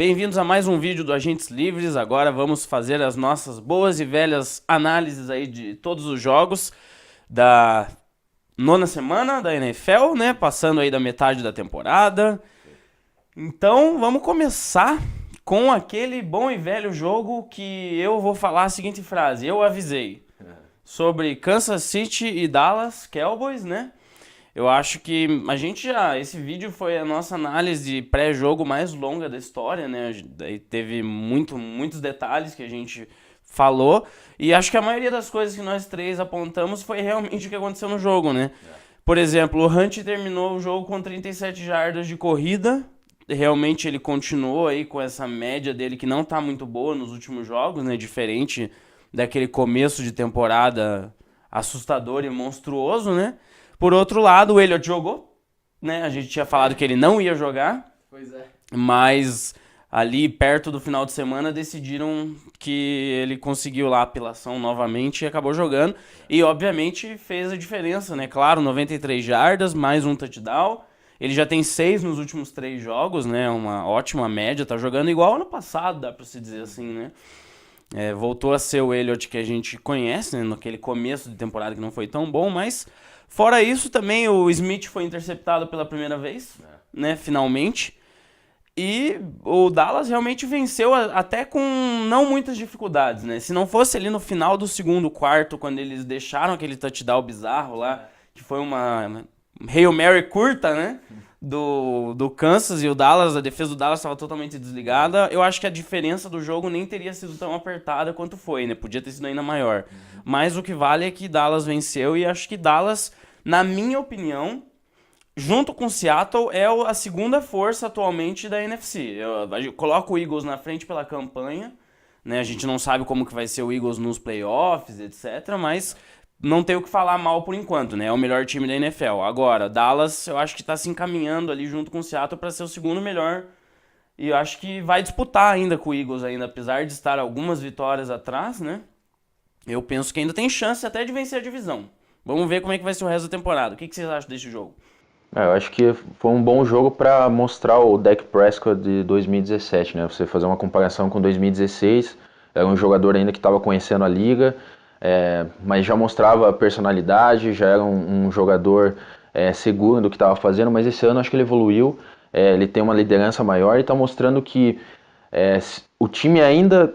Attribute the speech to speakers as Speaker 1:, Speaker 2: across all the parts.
Speaker 1: Bem-vindos a mais um vídeo do Agentes Livres. Agora vamos fazer as nossas boas e velhas análises aí de todos os jogos da nona semana da NFL, né? Passando aí da metade da temporada. Então vamos começar com aquele bom e velho jogo que eu vou falar a seguinte frase. Eu avisei sobre Kansas City e Dallas Cowboys, né? Eu acho que esse vídeo foi a nossa análise de pré-jogo mais longa da história, né? Daí teve muitos detalhes que a gente falou, e acho que a maioria das coisas que nós três apontamos foi realmente o que aconteceu no jogo, né? Por exemplo, o Hunt terminou o jogo com 37 jardas de corrida, realmente ele continuou aí com essa média dele que não tá muito boa nos últimos jogos, né? Diferente daquele começo de temporada assustador e monstruoso, né? Por outro lado, o Elliott jogou, né? A gente tinha falado que ele não ia jogar.
Speaker 2: Pois é.
Speaker 1: Mas ali perto do final de semana decidiram que ele conseguiu lá a apelação novamente e acabou jogando. E obviamente fez a diferença, né? Claro, 93 jardas, mais um touchdown. Ele já tem 6 nos últimos 3 jogos, né? Uma ótima média, tá jogando igual ano passado, dá pra se dizer assim, né? Voltou a ser o Elliott que a gente conhece, né? Naquele começo de temporada que não foi tão bom, mas fora isso também o Smith foi interceptado pela primeira vez, né? Finalmente. E o Dallas realmente venceu até com não muitas dificuldades, né? Se não fosse ali no final do segundo quarto, quando eles deixaram aquele touchdown bizarro lá, que foi uma Hail Mary curta, né? Do Kansas, e a defesa do Dallas estava totalmente desligada. Eu acho que a diferença do jogo nem teria sido tão apertada quanto foi, né? Podia ter sido ainda maior. Mas o que vale é que Dallas venceu, e acho que Dallas, na minha opinião, junto com Seattle, é a segunda força atualmente da NFC. Eu coloco o Eagles na frente pela campanha, né? A gente não sabe como que vai ser o Eagles nos playoffs, etc. Mas não tem o que falar mal por enquanto, né? É o melhor time da NFL. Agora, Dallas, eu acho que está se encaminhando ali junto com o Seattle para ser o segundo melhor. E eu acho que vai disputar ainda com o Eagles, ainda, apesar de estar algumas vitórias atrás, né? Eu penso que ainda tem chance até de vencer a divisão. Vamos ver como é que vai ser o resto da temporada. O que vocês acham desse jogo?
Speaker 3: Eu acho que foi um bom jogo para mostrar o Dak Prescott de 2017, né? Você fazer uma comparação com 2016, era um jogador ainda que estava conhecendo a liga, mas já mostrava personalidade, já era um jogador seguro do que estava fazendo, mas esse ano acho que ele evoluiu, ele tem uma liderança maior e está mostrando que o time ainda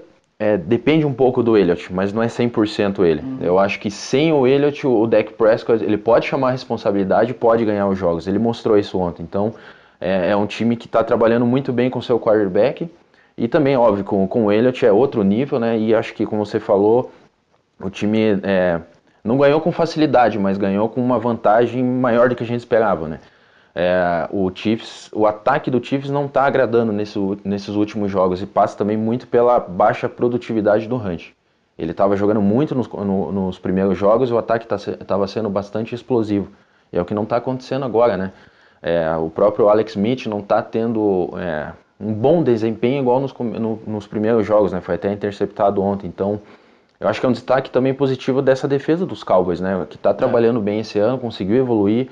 Speaker 3: depende um pouco do Elliott, mas não é 100% ele. Eu acho que sem o Elliott, o Dak Prescott, ele pode chamar a responsabilidade e pode ganhar os jogos. Ele mostrou isso ontem. Então, é um time que está trabalhando muito bem com o seu quarterback. E também, óbvio, com o Elliott é outro nível, né? E acho que, como você falou, o time não ganhou com facilidade, mas ganhou com uma vantagem maior do que a gente esperava, né? O ataque do Chiefs não está agradando nesses últimos jogos, e passa também muito pela baixa produtividade do Hunt. Ele estava jogando muito nos primeiros jogos e o ataque estava sendo bastante explosivo. E é o que não está acontecendo agora, né? O próprio Alex Smith não está tendo um bom desempenho igual nos primeiros jogos, né? Foi até interceptado ontem. Então, eu acho que é um destaque também positivo dessa defesa dos Cowboys, né? Que está trabalhando bem esse ano, conseguiu evoluir.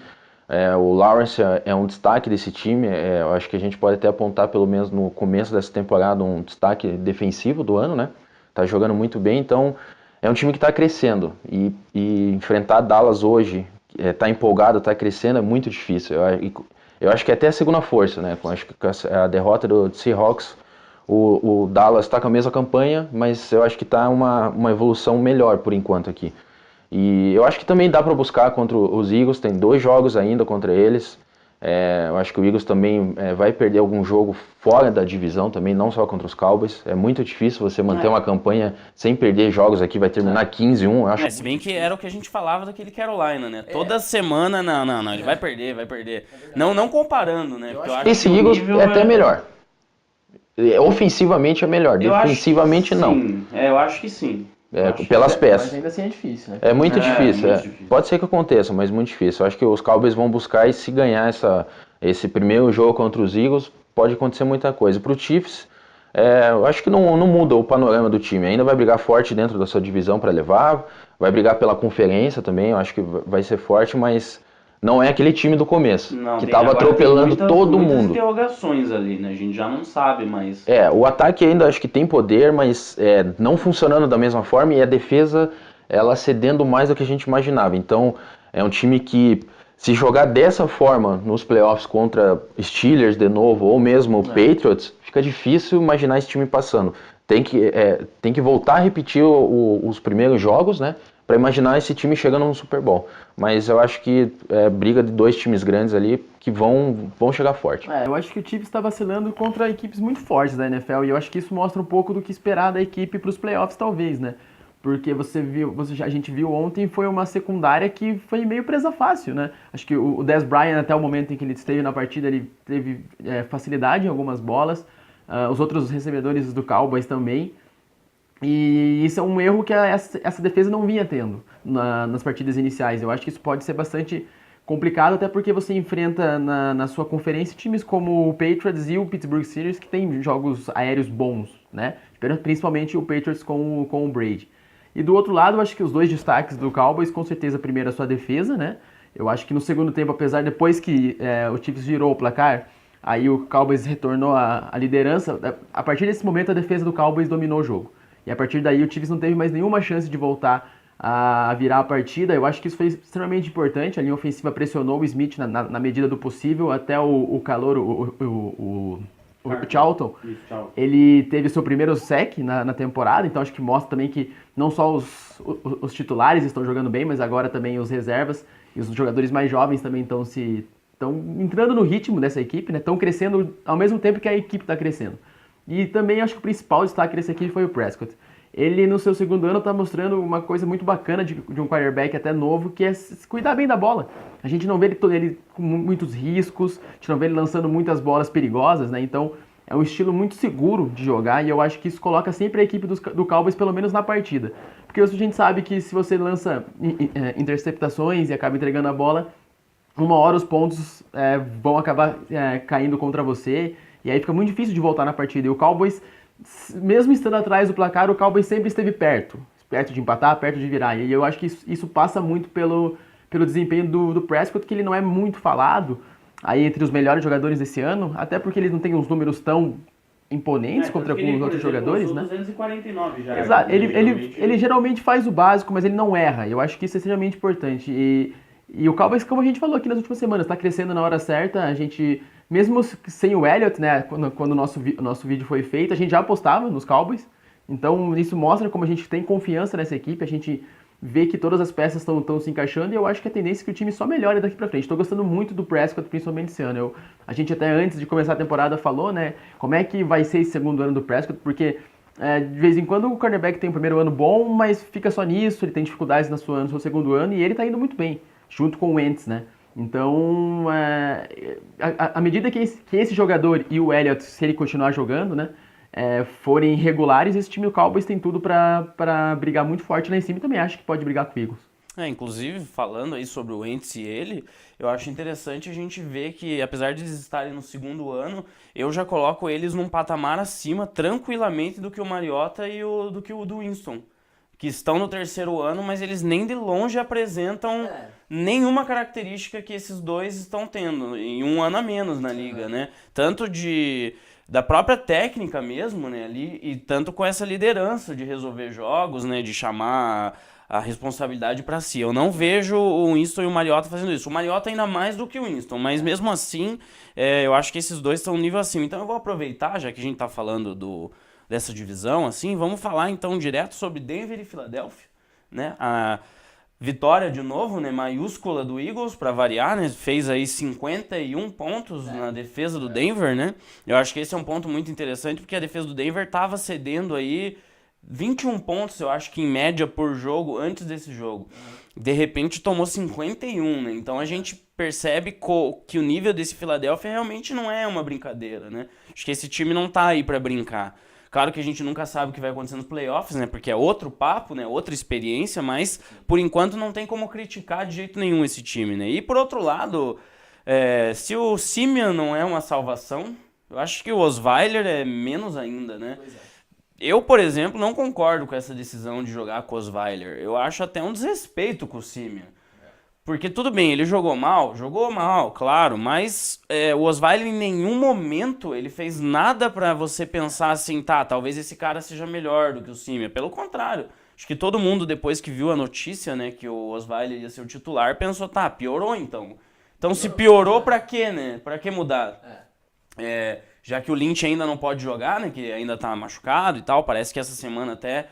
Speaker 3: O Lawrence é um destaque desse time. Eu acho que a gente pode até apontar, pelo menos no começo dessa temporada, um destaque defensivo do ano, né? Tá jogando muito bem, então é um time que está crescendo. E enfrentar Dallas hoje, tá empolgado, tá crescendo, é muito difícil. Eu acho que é até a segunda força, né? Acho que com a derrota do Seahawks, o Dallas está com a mesma campanha, mas eu acho que está uma evolução melhor por enquanto aqui. E eu acho que também dá para buscar contra os Eagles, tem 2 jogos ainda contra eles. Eu acho que o Eagles também vai perder algum jogo fora da divisão também, não só contra os Cowboys. É muito difícil você manter uma campanha sem perder jogos aqui, vai terminar 15-1. Acho
Speaker 1: se bem que era o que a gente falava daquele Carolina, né? Toda semana, não, ele vai perder. Não comparando, né? Porque eu acho que
Speaker 3: esse Eagles é até melhor. Ofensivamente é melhor, defensivamente não.
Speaker 1: Eu acho que sim.
Speaker 3: Pelas peças.
Speaker 2: Mas ainda assim é difícil, né?
Speaker 3: É muito difícil.
Speaker 1: Muito difícil.
Speaker 3: Pode ser que aconteça, mas muito difícil. Eu acho que os Cowboys vão buscar, e se ganhar esse primeiro jogo contra os Eagles, pode acontecer muita coisa. Para o Chiefs, eu acho que não muda o panorama do time. Ainda vai brigar forte dentro da sua divisão para levar, vai brigar pela conferência também, eu acho que vai ser forte, mas não é aquele time do começo,
Speaker 1: Não,
Speaker 3: que
Speaker 1: tem,
Speaker 3: estava
Speaker 1: agora tem
Speaker 3: atropelando todo
Speaker 1: muitas
Speaker 3: mundo.
Speaker 1: interrogações ali, né? A gente já não sabe, mas...
Speaker 3: O ataque ainda acho que tem poder, mas não funcionando da mesma forma, e a defesa ela cedendo mais do que a gente imaginava. Então é um time que, se jogar dessa forma nos playoffs contra Steelers de novo, ou mesmo Patriots, fica difícil imaginar esse time passando. Tem que voltar a repetir os primeiros jogos, né, para imaginar esse time chegando no Super Bowl. Mas eu acho que briga de dois times grandes ali que vão chegar forte.
Speaker 2: Eu acho que o Chiefs está vacilando contra equipes muito fortes da NFL, e eu acho que isso mostra um pouco do que esperar da equipe para os playoffs, talvez, né? Porque a gente viu ontem, foi uma secundária que foi meio presa fácil, né? Acho que o Dez Bryant, até o momento em que ele esteve na partida, ele teve facilidade em algumas bolas. Os outros recebedores do Cowboys também. E isso é um erro que essa defesa não vinha tendo nas partidas iniciais. Eu acho que isso pode ser bastante complicado, até porque você enfrenta na sua conferência times como o Patriots e o Pittsburgh Steelers, que tem jogos aéreos bons, né? Principalmente o Patriots com o Brady. E do outro lado, eu acho que os dois destaques do Cowboys, com certeza, primeiro a sua defesa, né? Eu acho que no segundo tempo, apesar depois que o Chiefs virou o placar, aí o Cowboys retornou à liderança. A partir desse momento, a defesa do Cowboys dominou o jogo. E a partir daí, o Chiefs não teve mais nenhuma chance de voltar a virar a partida. Eu acho que isso foi extremamente importante. A linha ofensiva pressionou o Smith na medida do possível, até o calor, o Charlton, ele teve seu primeiro sack na temporada, então acho que mostra também que não só os titulares estão jogando bem, mas agora também os reservas e os jogadores mais jovens também estão entrando no ritmo dessa equipe, né? Estão crescendo ao mesmo tempo que a equipe está crescendo. E também acho que o principal destaque dessa equipe foi o Prescott. Ele, no seu segundo ano, está mostrando uma coisa muito bacana de um quarterback até novo, que é cuidar bem da bola. A gente não vê ele com muitos riscos, a gente não vê ele lançando muitas bolas perigosas, né? Então, é um estilo muito seguro de jogar, e eu acho que isso coloca sempre a equipe do Cowboys, pelo menos na partida. Porque a gente sabe que se você lança interceptações e acaba entregando a bola, uma hora os pontos vão acabar caindo contra você, e aí fica muito difícil de voltar na partida. E o Cowboys, mesmo estando atrás do placar, o Cowboys sempre esteve perto de empatar, perto de virar. E eu acho que isso passa muito pelo desempenho do Prescott, que ele não é muito falado aí entre os melhores jogadores desse ano, até porque ele não tem uns números tão imponentes contra os outros jogadores, né?
Speaker 1: 249 já.
Speaker 2: Exato. Ele geralmente faz o básico, mas ele não erra. Eu acho que isso é extremamente importante. E o Cowboys, como a gente falou aqui nas últimas semanas, está crescendo na hora certa. A gente, mesmo sem o Elliott, né, quando o nosso vídeo foi feito, a gente já apostava nos Cowboys. Então isso mostra como a gente tem confiança nessa equipe, a gente vê que todas as peças estão se encaixando, e eu acho que a tendência é que o time só melhore daqui pra frente. Estou gostando muito do Prescott, principalmente esse ano. A gente até antes de começar a temporada falou, né, como é que vai ser esse segundo ano do Prescott, porque de vez em quando o cornerback tem um primeiro ano bom, mas fica só nisso, ele tem dificuldades no seu segundo ano, e ele tá indo muito bem, junto com o Wentz, né. Então, à medida que esse jogador e o Elliott, se ele continuar jogando, né, forem regulares, esse time do Cowboys tem tudo para brigar muito forte lá em cima, e também acho que pode brigar com o Eagles.
Speaker 1: Inclusive, falando aí sobre o Wentz e ele, eu acho interessante a gente ver que, apesar de eles estarem no segundo ano, eu já coloco eles num patamar acima, tranquilamente, do que o Mariota e do que o do Winston, que estão no terceiro ano, mas eles nem de longe apresentam nenhuma característica que esses dois estão tendo, em um ano a menos na liga, né? Tanto da própria técnica mesmo, né, ali, e tanto com essa liderança de resolver jogos, né, de chamar a responsabilidade para si. Eu não vejo o Winston e o Mariota fazendo isso. O Mariota ainda mais do que o Winston, mas mesmo assim, eu acho que esses dois estão um nível acima. Então eu vou aproveitar, já que a gente tá falando dessa divisão, assim, vamos falar então direto sobre Denver e Filadélfia, né, a vitória de novo, né, maiúscula do Eagles, para variar, né, fez aí 51 pontos na defesa do Denver, né, eu acho que esse é um ponto muito interessante, porque a defesa do Denver estava cedendo aí 21 pontos, eu acho que em média por jogo, antes desse jogo. De repente tomou 51, né, então a gente percebe que o nível desse Philadelphia realmente não é uma brincadeira, né, acho que esse time não tá aí para brincar. Claro que a gente nunca sabe o que vai acontecer nos playoffs, né? Porque é outro papo, né? Outra experiência, mas por enquanto não tem como criticar de jeito nenhum esse time, né? E por outro lado, se o Simeon não é uma salvação, eu acho que o Osweiler é menos ainda, né? Eu, por exemplo, não concordo com essa decisão de jogar com o Osweiler. Eu acho até um desrespeito com o Simeon. Porque tudo bem, ele jogou mal, claro, mas o Osweiler em nenhum momento ele fez nada pra você pensar assim, tá, talvez esse cara seja melhor do que o Simia. Pelo contrário, acho que todo mundo depois que viu a notícia, né, que o Osweiler ia ser o titular, pensou, tá, piorou então. Então se piorou pra quê, né? Pra que mudar? Já que o Lynch ainda não pode jogar, né, que ainda tá machucado e tal, parece que essa semana até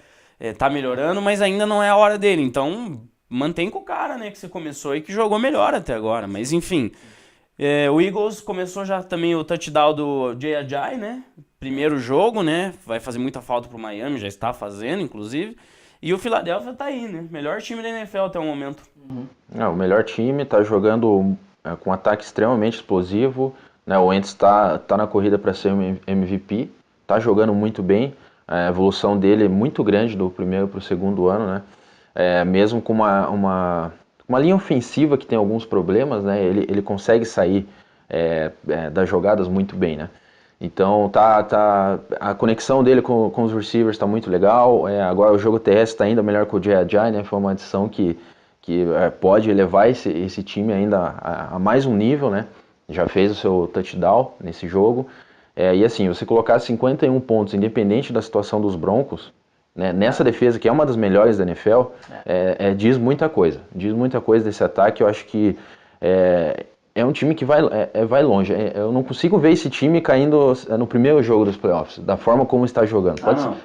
Speaker 1: tá melhorando, mas ainda não é a hora dele, então mantém com o cara, né, que você começou e que jogou melhor até agora, mas enfim. O Eagles começou já também o touchdown do Jay Ajayi, né, primeiro jogo, né, vai fazer muita falta pro Miami, já está fazendo, inclusive, e o Philadelphia tá aí, né, melhor time da NFL até o momento.
Speaker 3: O melhor time, tá jogando com um ataque extremamente explosivo, né? O Wentz tá na corrida para ser um MVP, tá jogando muito bem, a evolução dele é muito grande do primeiro para o segundo ano, né? Mesmo com uma linha ofensiva que tem alguns problemas, né? Ele consegue sair das jogadas muito bem, né? Então a conexão dele com os receivers está muito legal. Agora o jogo terrestre está ainda melhor com o Jay Ajayi, né? Foi uma adição que pode elevar esse time ainda a mais um nível, né? Já fez o seu touchdown nesse jogo. E assim, você colocar 51 pontos, independente da situação dos Broncos, né, nessa defesa, que é uma das melhores da NFL, diz muita coisa. Diz muita coisa desse ataque. Eu acho que é um time que vai longe. Eu não consigo ver esse time caindo no primeiro jogo dos playoffs, da forma como está jogando.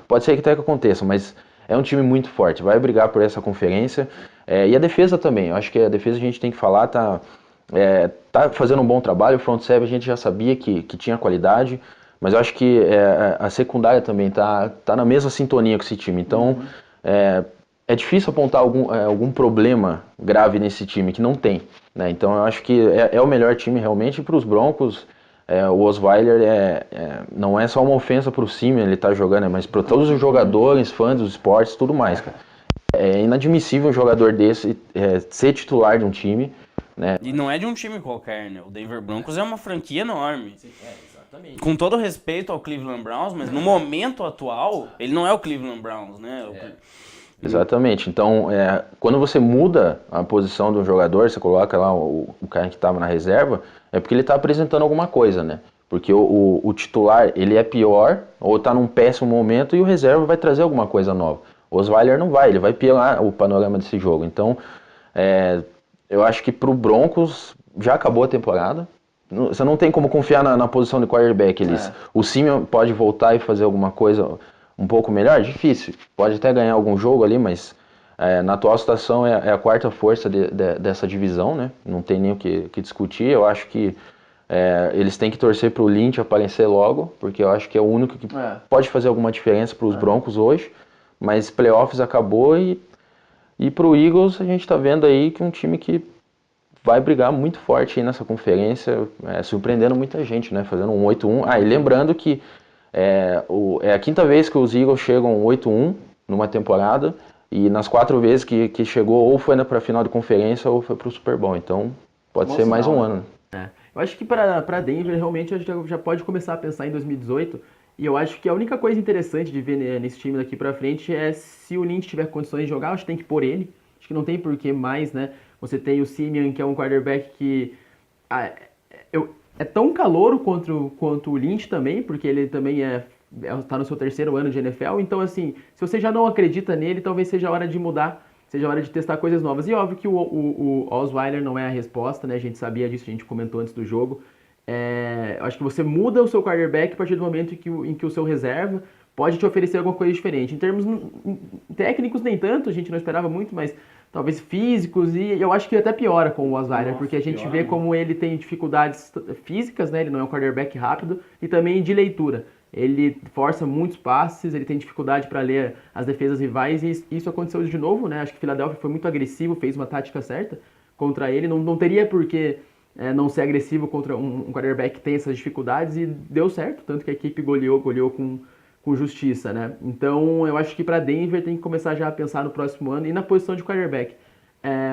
Speaker 3: Pode ser que até que aconteça, mas é um time muito forte. Vai brigar por essa conferência. E a defesa também. Eu acho que a defesa a gente tem que falar, tá fazendo um bom trabalho. O front seven a gente já sabia que tinha qualidade, mas eu acho que a secundária também tá na mesma sintonia com esse time. Então é difícil apontar algum problema grave nesse time, que não tem, né? Então eu acho que é o melhor time realmente. Para os Broncos, o Osweiler não é só uma ofensa para o Simeon, ele tá jogando, mas para todos os jogadores, fãs dos esportes, tudo mais, cara. É inadmissível um jogador desse ser titular de um time, né?
Speaker 1: E não é de um time qualquer, né? O Denver Broncos é uma franquia enorme.
Speaker 2: Sim, exatamente.
Speaker 1: Com todo respeito ao Cleveland Browns, mas no momento atual, ele não é o Cleveland Browns, né?
Speaker 3: Exatamente. Então, quando você muda a posição de um jogador, você coloca lá o cara que estava na reserva, é porque ele está apresentando alguma coisa, né? Porque o titular, ele é pior, ou está num péssimo momento, e o reserva vai trazer alguma coisa nova. O Osweiler não vai, ele vai piorar o panorama desse jogo. Então, eu acho que pro Broncos já acabou a temporada. Você não tem como confiar na posição de quarterback. O Simeon pode voltar e fazer alguma coisa um pouco melhor? Difícil. Pode até ganhar algum jogo ali, mas na atual situação é a quarta força dessa divisão, né? Não tem nem o que discutir. Eu acho que eles têm que torcer pro Lynch aparecer logo, porque eu acho que é o único que pode fazer alguma diferença para os Broncos hoje. Mas playoffs acabou e pro Eagles a gente tá vendo aí que um time que vai brigar muito forte aí nessa conferência, surpreendendo muita gente, né? Fazendo um 8-1. E lembrando que é a quinta vez que os Eagles chegam 8-1 numa temporada, e nas 4 vezes que chegou, ou foi para a final de conferência ou foi para o Super Bowl. Então pode ser mais um ano.
Speaker 2: Eu acho que para Denver realmente a gente já pode começar a pensar em 2018. E eu acho que a única coisa interessante de ver nesse time daqui pra frente é se o Lynch tiver condições de jogar, acho que tem que pôr ele. Acho que não tem porquê mais, né? Você tem o Simeon, que é um quarterback que é tão calouro quanto o Lynch também, porque ele também tá no seu 3º ano de NFL. Então, assim, se você já não acredita nele, talvez seja a hora de mudar, seja a hora de testar coisas novas. E óbvio que o Osweiler não é a resposta, né? A gente sabia disso, a gente comentou antes do jogo. Acho que você muda o seu quarterback a partir do momento em que o seu reserva pode te oferecer alguma coisa diferente. Em termos técnicos, nem tanto, a gente não esperava muito, mas talvez físicos, e eu acho que até piora com o Osweiler, porque a gente vê como ele tem dificuldades físicas, né? Ele não é um quarterback rápido, e também de leitura. Ele força muitos passes, ele tem dificuldade para ler as defesas rivais, e isso aconteceu de novo, né? Acho que o Philadelphia foi muito agressivo, fez uma tática certa contra ele, não teria por que não ser agressivo contra um quarterback que tem essas dificuldades, e deu certo, tanto que a equipe goleou com justiça, né? Então eu acho que para Denver tem que começar já a pensar no próximo ano e na posição de quarterback.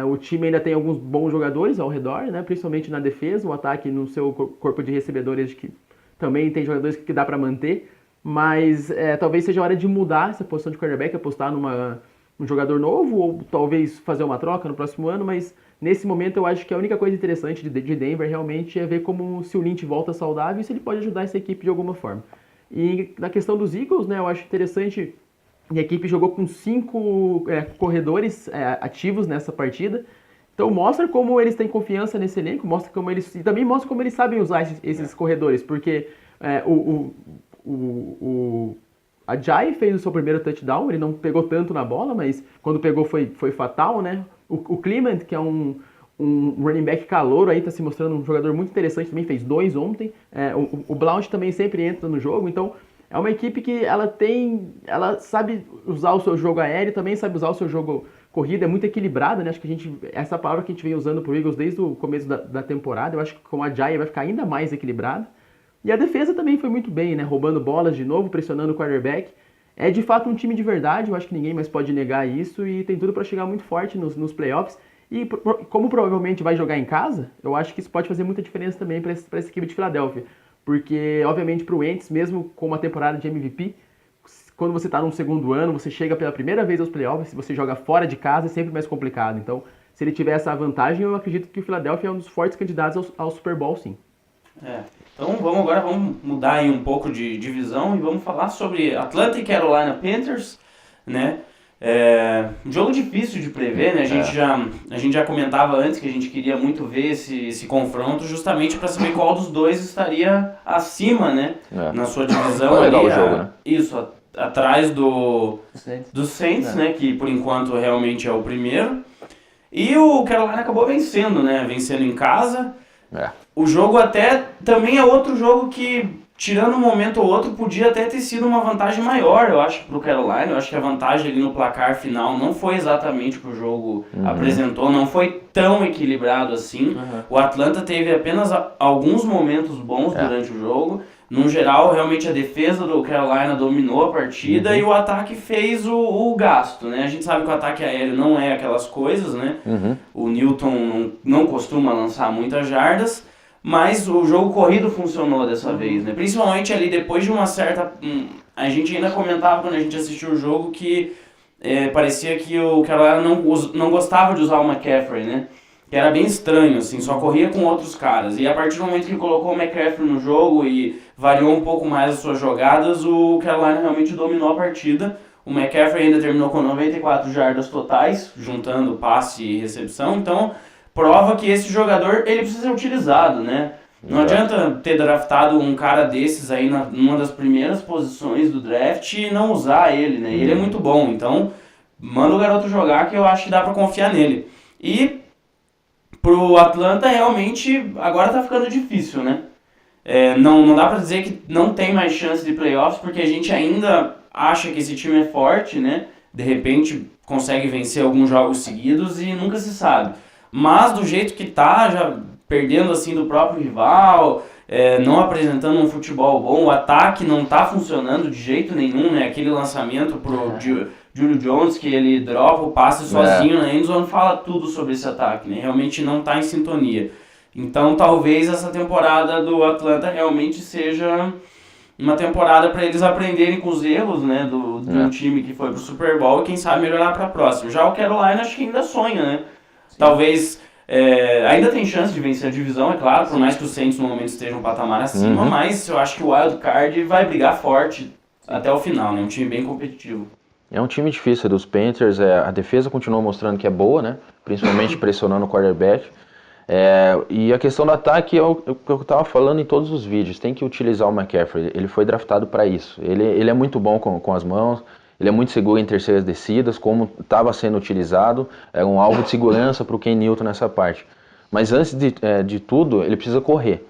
Speaker 2: O time ainda tem alguns bons jogadores ao redor, né? Principalmente na defesa, o ataque no seu corpo de recebedores, que também tem jogadores que dá para manter, mas talvez seja a hora de mudar essa posição de quarterback, apostar um jogador novo ou talvez fazer uma troca no próximo ano, mas nesse momento eu acho que a única coisa interessante de Denver realmente é ver como se o Lynch volta saudável e se ele pode ajudar essa equipe de alguma forma. E na questão dos Eagles, né, eu acho interessante, a equipe jogou com 5 corredores ativos nessa partida. Então mostra como eles têm confiança nesse elenco, mostra como eles e também mostra como eles sabem usar esses corredores, porque o Ajayi fez o seu primeiro touchdown, ele não pegou tanto na bola, mas quando pegou foi fatal, né? O Clement, que é um running back calouro aí, tá se mostrando um jogador muito interessante, também fez 2 ontem. O Blount também sempre entra no jogo, então é uma equipe que ela sabe usar o seu jogo aéreo, também sabe usar o seu jogo corrida, é muito equilibrada, né? Acho que essa palavra que a gente vem usando pro Eagles desde o começo da temporada, eu acho que com a Ajayi vai ficar ainda mais equilibrada. E a defesa também foi muito bem, né? Roubando bolas de novo, pressionando o quarterback. É de fato um time de verdade, eu acho que ninguém mais pode negar isso e tem tudo para chegar muito forte nos playoffs. E como provavelmente vai jogar em casa, eu acho que isso pode fazer muita diferença também para essa equipe de Filadélfia. Porque, obviamente, para o Wentz, mesmo com uma temporada de MVP, quando você está num segundo ano, você chega pela primeira vez aos playoffs, se você joga fora de casa, é sempre mais complicado. Então, se ele tiver essa vantagem, eu acredito que o Philadelphia é um dos fortes candidatos ao Super Bowl, sim.
Speaker 1: Então vamos mudar aí um pouco de divisão e vamos falar sobre Atlanta e Carolina Panthers, né? Um jogo difícil de prever, né? A gente já comentava antes que a gente queria muito ver esse confronto justamente para saber qual dos dois estaria acima, né? Na sua divisão.
Speaker 3: Foi legal o jogo, né?
Speaker 1: Isso, atrás do Saints, né? Que por enquanto realmente é o primeiro. E o Carolina acabou vencendo, né? Vencendo em casa. O jogo até também é outro jogo que, tirando um momento ou outro, podia até ter sido uma vantagem maior, eu acho, pro Carolina. Eu acho que a vantagem ali no placar final não foi exatamente o que o jogo apresentou, não foi tão equilibrado assim. O Atlanta teve apenas alguns momentos bons durante o jogo. No geral, realmente a defesa do Carolina dominou a partida e o ataque fez o gasto, né? A gente sabe que o ataque aéreo não é aquelas coisas, né? O Newton não costuma lançar muitas jardas, mas o jogo corrido funcionou dessa vez, né? Principalmente ali depois de uma certa... A gente ainda comentava quando a gente assistiu o jogo que parecia que o Carolina não gostava de usar o McCaffrey, né? Que era bem estranho, assim, só corria com outros caras. E a partir do momento que colocou o McCaffrey no jogo e variou um pouco mais as suas jogadas, o Carolina realmente dominou a partida. O McCaffrey ainda terminou com 94 jardas totais, juntando passe e recepção. Então, prova que esse jogador, ele precisa ser utilizado, né? Não adianta ter draftado um cara desses aí numa das primeiras posições do draft e não usar ele, né? Ele é muito bom, então manda o garoto jogar que eu acho que dá pra confiar nele. E pro Atlanta realmente agora tá ficando difícil, né? Não dá pra dizer que não tem mais chance de playoffs, porque a gente ainda acha que esse time é forte, né? De repente consegue vencer alguns jogos seguidos e nunca se sabe. Mas do jeito que tá, já perdendo assim do próprio rival, não apresentando um futebol bom, o ataque não tá funcionando de jeito nenhum, né? Aquele lançamento pro Julio Jones, que ele dropa o passe sozinho na endzone, fala tudo sobre esse ataque, né? Realmente não tá em sintonia. Então talvez essa temporada do Atlanta realmente seja uma temporada para eles aprenderem com os erros, né, de um time que foi pro Super Bowl e quem sabe melhorar para a próxima. Já o Carolina acho que ainda sonha, né? Sim. Talvez ainda tem chance de vencer a divisão, é claro, por mais que os Saints no momento estejam um patamar acima, mas eu acho que o Wild Card vai brigar forte até o final, né? Um time bem competitivo.
Speaker 3: É um time difícil dos Panthers, a defesa continua mostrando que é boa, né? Principalmente pressionando o quarterback. E a questão do ataque é o que eu estava falando em todos os vídeos, tem que utilizar o McCaffrey, ele foi draftado para isso, ele é muito bom com as mãos, ele é muito seguro em terceiras descidas, como estava sendo utilizado, é um alvo de segurança para o Ken Newton nessa parte. Mas antes de tudo, ele precisa correr,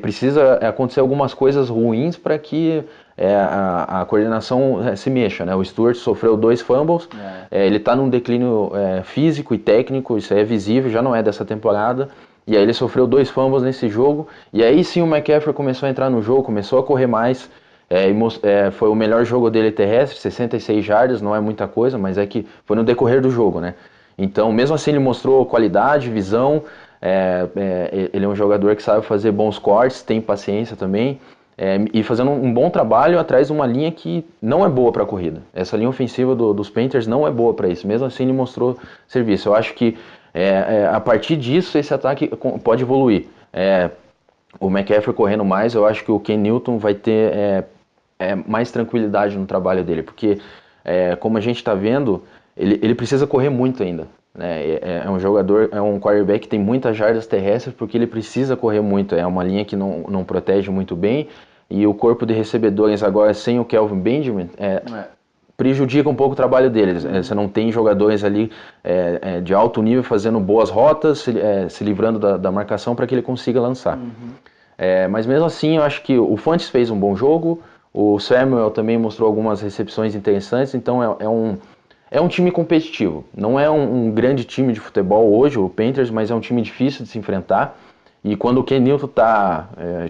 Speaker 3: precisa acontecer algumas coisas ruins para que a coordenação se mexa, né? O Stewart sofreu 2 fumbles, ele está num declínio físico e técnico, isso aí é visível, já não é dessa temporada, e aí ele sofreu 2 fumbles nesse jogo, e aí sim o McCaffrey começou a entrar no jogo, começou a correr mais, foi o melhor jogo dele terrestre, 66 jardas, não é muita coisa, mas é que foi no decorrer do jogo, né? Então, mesmo assim ele mostrou qualidade, visão, ele é um jogador que sabe fazer bons cortes, tem paciência também. e fazendo um bom trabalho atrás de uma linha que não é boa para a corrida. Essa linha ofensiva dos Panthers não é boa para isso, mesmo assim ele mostrou serviço. Eu acho que a partir disso esse ataque pode evoluir. O McCaffrey correndo mais, eu acho que o Ken Newton vai ter mais tranquilidade no trabalho dele, porque como a gente está vendo, ele precisa correr muito ainda. É um jogador, é um quarterback que tem muitas jardas terrestres porque ele precisa correr muito. É uma linha que não protege muito bem, e o corpo de recebedores agora sem o Kelvin Benjamin prejudica um pouco o trabalho deles. Você não tem jogadores ali de alto nível fazendo boas rotas, se livrando da marcação para que ele consiga lançar. Mas mesmo assim, eu acho que o Fuentes fez um bom jogo, o Samuel também mostrou algumas recepções interessantes, então é um time competitivo. Não é um grande time de futebol hoje, o Panthers, mas é um time difícil de se enfrentar. E quando o Ken Newton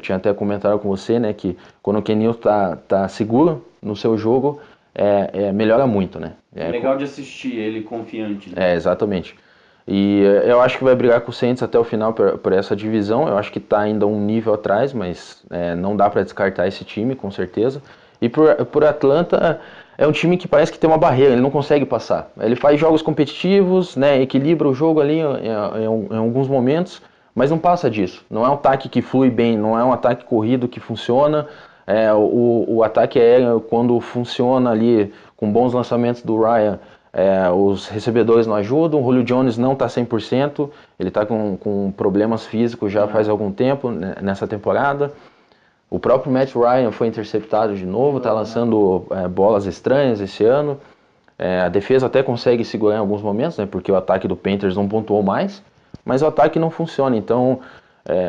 Speaker 3: tinha até comentado com você, né, que quando o Ken Newton tá seguro no seu jogo, melhora muito, né?
Speaker 1: É legal de assistir ele confiante. Né?
Speaker 3: Exatamente. E eu acho que vai brigar com o Saints até o final por essa divisão. Eu acho que está ainda um nível atrás, mas não dá para descartar esse time, com certeza. E por Atlanta, é um time que parece que tem uma barreira, ele não consegue passar. Ele faz jogos competitivos, né, equilibra o jogo ali em alguns momentos, mas não passa disso. Não é um ataque que flui bem, não é um ataque corrido que funciona. O ataque aéreo, quando funciona ali com bons lançamentos do Ryan, os recebedores não ajudam. O Julio Jones não está 100%, ele está com problemas físicos já faz algum tempo nessa temporada. O próprio Matt Ryan foi interceptado de novo, está lançando bolas estranhas esse ano. A defesa até consegue segurar em alguns momentos, né, porque o ataque do Panthers não pontuou mais, mas o ataque não funciona. Então,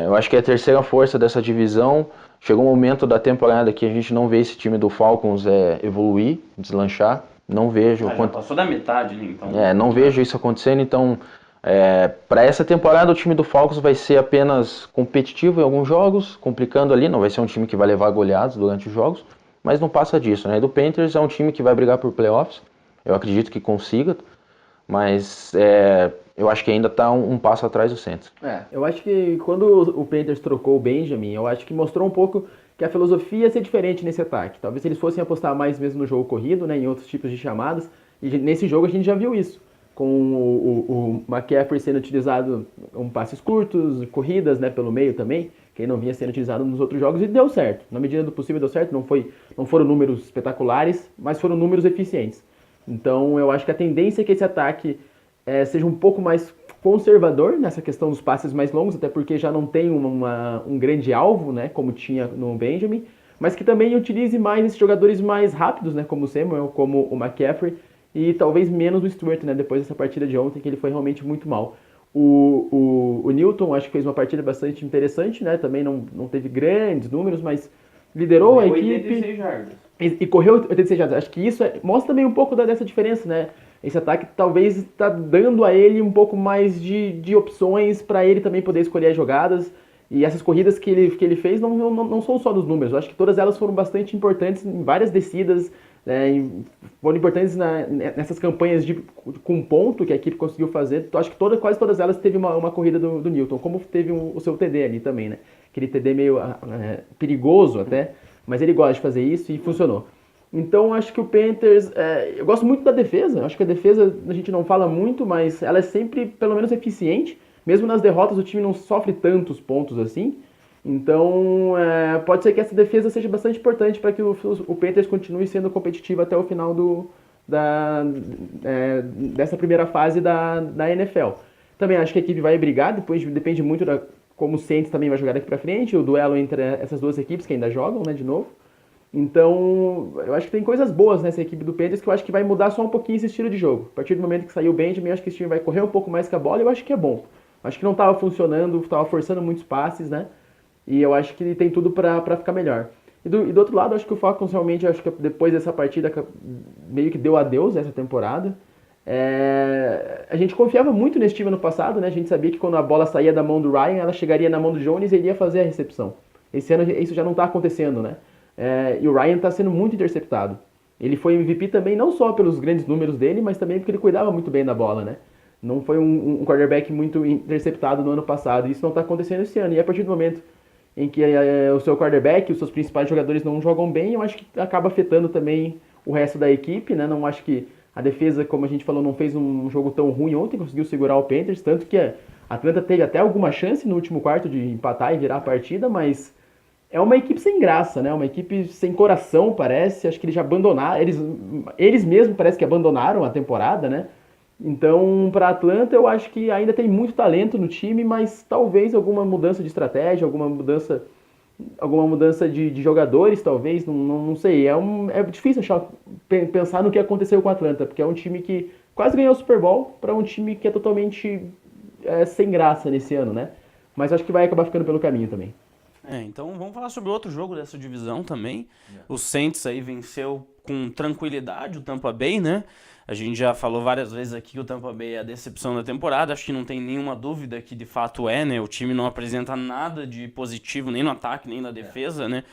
Speaker 3: eu acho que é a terceira força dessa divisão. Chegou um momento da temporada que a gente não vê esse time do Falcons evoluir, deslanchar. Não vejo.
Speaker 1: Já passou da metade, né? Então,
Speaker 3: não vejo isso acontecendo. Então, para essa temporada, o time do Falcons vai ser apenas competitivo em alguns jogos, complicando ali. Não vai ser um time que vai levar goleadas durante os jogos, mas não passa disso, né? E do Panthers é um time que vai brigar por playoffs. Eu acredito que consiga, mas eu acho que ainda está um passo atrás do Saints.
Speaker 2: Eu acho que quando o Panthers trocou o Benjamin, eu acho que mostrou um pouco que a filosofia ia ser diferente nesse ataque. Talvez eles fossem apostar mais mesmo no jogo corrido, né, em outros tipos de chamadas, e nesse jogo a gente já viu isso, com o McCaffrey sendo utilizado em passes curtos, corridas, né, pelo meio também, que ele não vinha sendo utilizado nos outros jogos, e deu certo. Na medida do possível deu certo, não foram números espetaculares, mas foram números eficientes. Então eu acho que a tendência é que esse ataque seja um pouco mais conservador nessa questão dos passes mais longos, até porque já não tem um grande alvo, né, como tinha no Benjamin, mas que também utilize mais esses jogadores mais rápidos, né, como o Samuel, como o McCaffrey, e talvez menos o Stewart, né, depois dessa partida de ontem, que ele foi realmente muito mal. O Newton, acho que fez uma partida bastante interessante, né, também não teve grandes números, mas liderou a equipe
Speaker 1: 86 jardas.
Speaker 2: E correu 86 jardas. Acho que isso mostra também um pouco dessa diferença, né? Esse ataque talvez está dando a ele um pouco mais de opções para ele também poder escolher as jogadas. E essas corridas que ele fez não são só dos números. Eu acho que todas elas foram bastante importantes em várias descidas, foram importantes nessas campanhas com ponto que a equipe conseguiu fazer. Então, acho que quase todas elas teve uma corrida do Newton, como teve o seu TD ali também, né? Aquele TD meio perigoso até, mas ele gosta de fazer isso e funcionou. Então, acho que o Panthers... eu gosto muito da defesa. Acho que a defesa a gente não fala muito, mas ela é sempre, pelo menos, eficiente. Mesmo nas derrotas, o time não sofre tantos pontos assim. Então, pode ser que essa defesa seja bastante importante para que o Panthers continue sendo competitivo até o final dessa primeira fase da NFL. Também acho que a equipe vai brigar, depois depende muito como o Saints também vai jogar daqui para frente, o duelo entre essas duas equipes que ainda jogam, né, de novo. Então, eu acho que tem coisas boas nessa equipe do Panthers que eu acho que vai mudar só um pouquinho esse estilo de jogo. A partir do momento que saiu o Benjamin, eu acho que esse time vai correr um pouco mais com a bola e eu acho que é bom. Acho que não estava funcionando, estava forçando muitos passes, né? E eu acho que tem tudo para ficar melhor. E do outro lado, acho que o Falcons realmente, acho que depois dessa partida, meio que deu adeus essa temporada. A gente confiava muito nesse time ano passado, né? A gente sabia que quando a bola saía da mão do Ryan, ela chegaria na mão do Jones e ele ia fazer a recepção. Esse ano isso já não está acontecendo, né? E o Ryan está sendo muito interceptado. Ele foi MVP também, não só pelos grandes números dele, mas também porque ele cuidava muito bem da bola, né? Não foi um quarterback muito interceptado no ano passado. Isso não está acontecendo esse ano. E a partir do momento em que o seu quarterback, os seus principais jogadores não jogam bem, eu acho que acaba afetando também o resto da equipe, né? Não acho que a defesa, como a gente falou, não fez um jogo tão ruim ontem, conseguiu segurar o Panthers, tanto que a Atlanta teve até alguma chance no último quarto de empatar e virar a partida, mas é uma equipe sem graça, né? Uma equipe sem coração, parece. Acho que eles já abandonaram, eles mesmos parece que abandonaram a temporada, né? Então, para Atlanta, eu acho que ainda tem muito talento no time, mas talvez alguma mudança de estratégia, alguma mudança de jogadores, talvez, não sei. É difícil pensar no que aconteceu com a Atlanta, porque é um time que quase ganhou o Super Bowl para um time que é totalmente sem graça nesse ano, né? Mas acho que vai acabar ficando pelo caminho também.
Speaker 1: Então vamos falar sobre outro jogo dessa divisão também. O Saints aí venceu com tranquilidade o Tampa Bay, né? A gente já falou várias vezes aqui que o Tampa Bay é a decepção da temporada. Acho que não tem nenhuma dúvida que de fato né? O time não apresenta nada de positivo, nem no ataque, nem na defesa, né?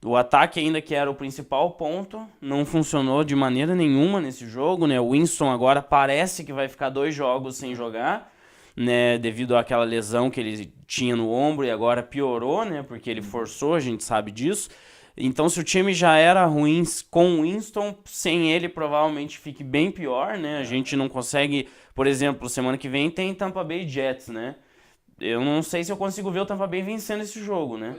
Speaker 1: O ataque ainda que era o principal ponto, não funcionou de maneira nenhuma nesse jogo, né? O Winston agora parece que vai ficar 2 jogos sem jogar, né, devido àquela lesão que ele tinha no ombro e agora piorou, né, porque ele forçou, a gente sabe disso. Então, se o time já era ruim com o Winston, sem ele provavelmente fique bem pior, né? A gente não consegue, por exemplo, semana que vem tem Tampa Bay Jets, né? Eu não sei se eu consigo ver o Tampa Bay vencendo esse jogo, né?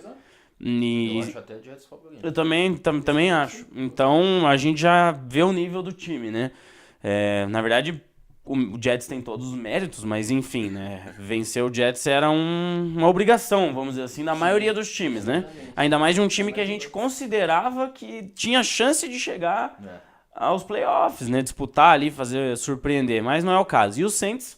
Speaker 3: Eu acho até Jets favorito.
Speaker 1: Eu também acho. Então, a gente já vê o nível do time, né? Na verdade, o Jets tem todos os méritos, mas enfim, né? Vencer o Jets era uma obrigação, vamos dizer assim, da maioria dos times, né? Ainda mais de um time que a gente considerava que tinha chance de chegar aos playoffs, né? Disputar ali, surpreender, mas não é o caso. E o Saints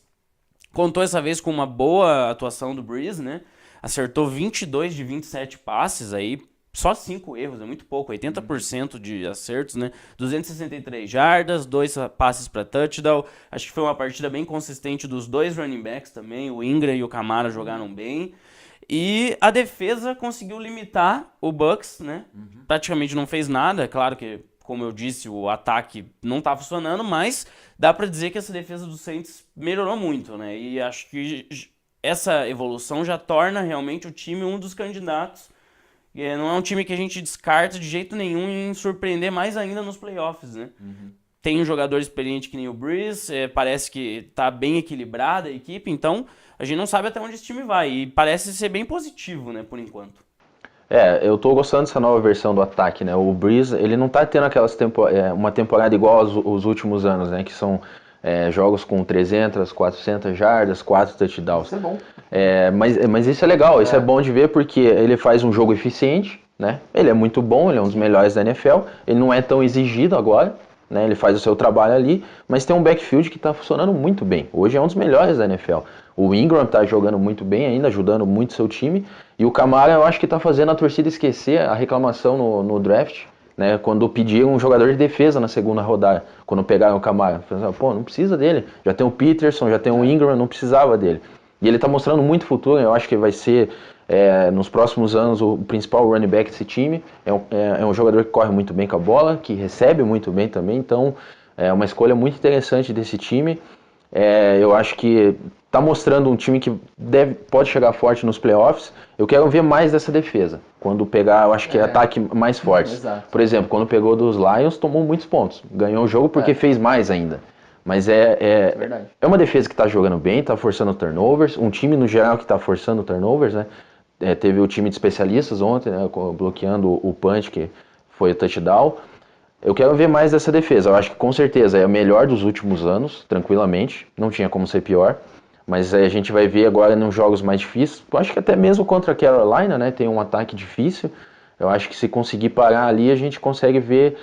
Speaker 1: contou essa vez com uma boa atuação do Breeze, né? Acertou 22 de 27 passes aí, só 5 erros, é muito pouco, 80% de acertos, né? 263 jardas, 2 passes para touchdown. Acho que foi uma partida bem consistente dos 2 running backs também. O Ingram e o Kamara jogaram bem. E a defesa conseguiu limitar o Bucks, né? Praticamente não fez nada. É claro que, como eu disse, o ataque não tá funcionando, mas dá para dizer que essa defesa do Saints melhorou muito, né? E acho que essa evolução já torna realmente o time um dos candidatos. Não é um time que a gente descarta de jeito nenhum em surpreender mais ainda nos playoffs, né? Tem um jogador experiente que nem o Breeze, parece que tá bem equilibrada a equipe, então a gente não sabe até onde esse time vai. E parece ser bem positivo, né, por enquanto.
Speaker 3: Eu tô gostando dessa nova versão do ataque, né? O Breeze, ele não tá tendo uma temporada igual aos últimos anos, né? Que são jogos com 300, 400 jardas, 4 touchdowns.
Speaker 2: Isso é bom.
Speaker 3: Mas isso é legal, isso é bom de ver porque ele faz um jogo eficiente, né? Ele é muito bom, ele é um dos melhores da NFL, ele não é tão exigido agora, né? Ele faz o seu trabalho ali, mas tem um backfield que está funcionando muito bem. Hoje é um dos melhores da NFL. O Ingram está jogando muito bem ainda, ajudando muito seu time, e o Kamara eu acho que está fazendo a torcida esquecer a reclamação no draft, né, quando pediram um jogador de defesa na segunda rodada, quando pegaram o Kamara. Pô, não precisa dele, já tem o Peterson, já tem o Ingram, não precisava dele. E ele está mostrando muito futuro, eu acho que vai ser, nos próximos anos, o principal running back desse time. É um jogador que corre muito bem com a bola, que recebe muito bem também, então é uma escolha muito interessante desse time. Eu acho que está mostrando um time que pode chegar forte nos playoffs. Eu quero ver mais dessa defesa. Quando pegar, eu acho que ataque mais fortes.
Speaker 2: Exato.
Speaker 3: Por exemplo, quando pegou dos Lions, tomou muitos pontos. Ganhou o jogo porque fez mais ainda. Mas é uma defesa que está jogando bem, está forçando turnovers. Um time, no geral, que está forçando turnovers, né? Teve o time de especialistas ontem, né, bloqueando o punch, que foi o touchdown. Eu quero ver mais dessa defesa. Eu acho que, com certeza, é a melhor dos últimos anos, tranquilamente. Não tinha como ser pior. Mas a gente vai ver agora nos jogos mais difíceis. Eu acho que até mesmo contra a Carolina, né, tem um ataque difícil. Eu acho que se conseguir parar ali, a gente consegue ver